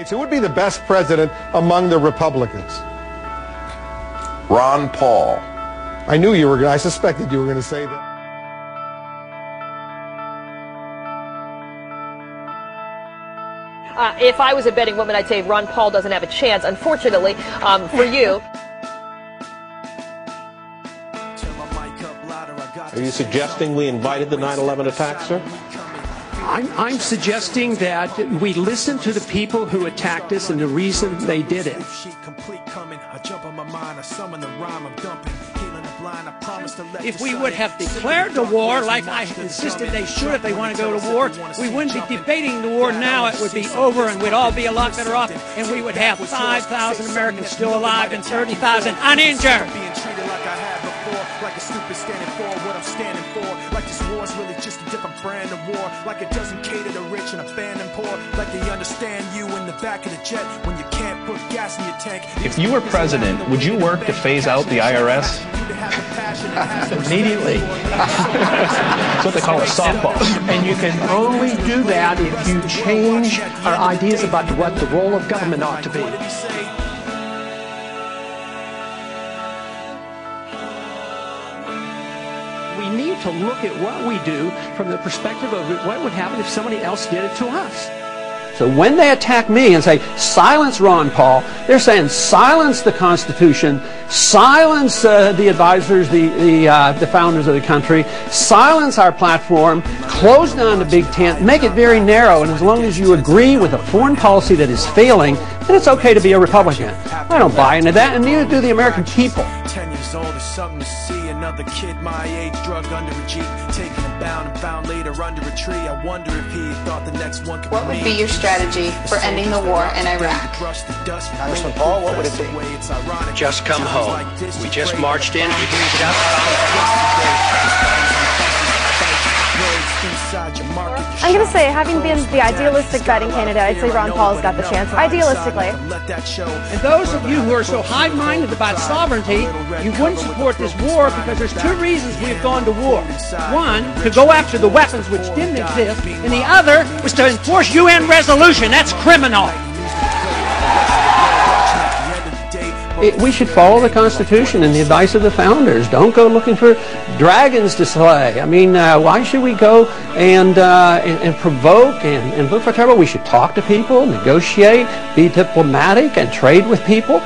Who would be the best president among the Republicans? Ron Paul. I knew you were going to, I suspected you were going to say that. If I was a betting woman, I'd say Ron Paul doesn't have a chance, unfortunately, for you. Are you suggesting we invited the 9/11 attack, sir? I'm suggesting that we listen to the people who attacked us and the reason they did it. If we would have declared the war like I insisted they should if they want to go to war, we wouldn't be debating the war now. It would be over and we'd all be a lot better off, and we would have 5,000 Americans still alive and 30,000 uninjured. Like a stupid standing for what I'm standing for. Like this war's really just a different brand of war. Like it doesn't cater to rich and abandon poor. Like they understand you in the back of the jet when you can't put gas in your tank. If you were president, would you work to phase out the IRS? Immediately. That's what they call a softball. And you can only do that if you change our ideas about what the role of government ought to be. We need to look at what we do from the perspective of what would happen if somebody else did it to us. So when they attack me and say, silence Ron Paul, they're saying silence the Constitution, silence the advisors, the founders of the country, silence our platform, close down the Big Tent, make it very narrow, and as long as you agree with a foreign policy that is failing, then it's okay to be a Republican. I don't buy into that, and neither do the American people. 10 years old is something to see. Another kid my age drug under a Jeep, taken and found later under a tree. I wonder if he thought the next one could be me. What would be your strategy for ending the war in Iraq? Congressman Paul, what would it be? Just come home. We just marched in. We just I'm going to say, having been the idealistic betting candidate, I'd say Ron Paul's got the chance, idealistically. And those of you who are so high-minded about sovereignty, you wouldn't support this war because there's two reasons we've gone to war. One, to go after the weapons which didn't exist, and the other was to enforce UN resolution. That's criminal. We should follow the Constitution and the advice of the founders. Don't go looking for dragons to slay. I mean, why should we go and provoke and look for trouble? We should talk to people, negotiate, be diplomatic, and trade with people.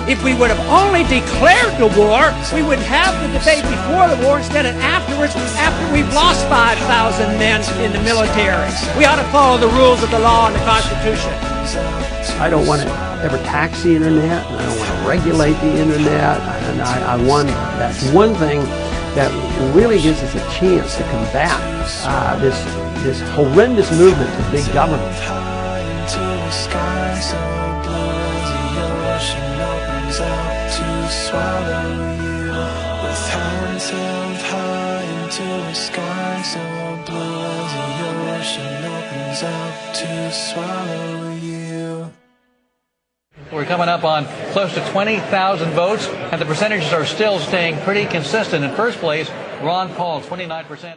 If we would have only declared the war, we would have the debate before the war instead of afterwards, after we've lost 5,000 men in the military. We ought to follow the rules of the law and the Constitution. I don't want to ever tax the Internet, and I don't want to regulate the Internet, and that's one thing that really gives us a chance to combat this horrendous movement to big government. Out to swallow you, with hands held high into the sky, so blue as the ocean opens up to swallow you. We're coming up on close to 20,000 votes, and the percentages are still staying pretty consistent. In first place, Ron Paul, 29%.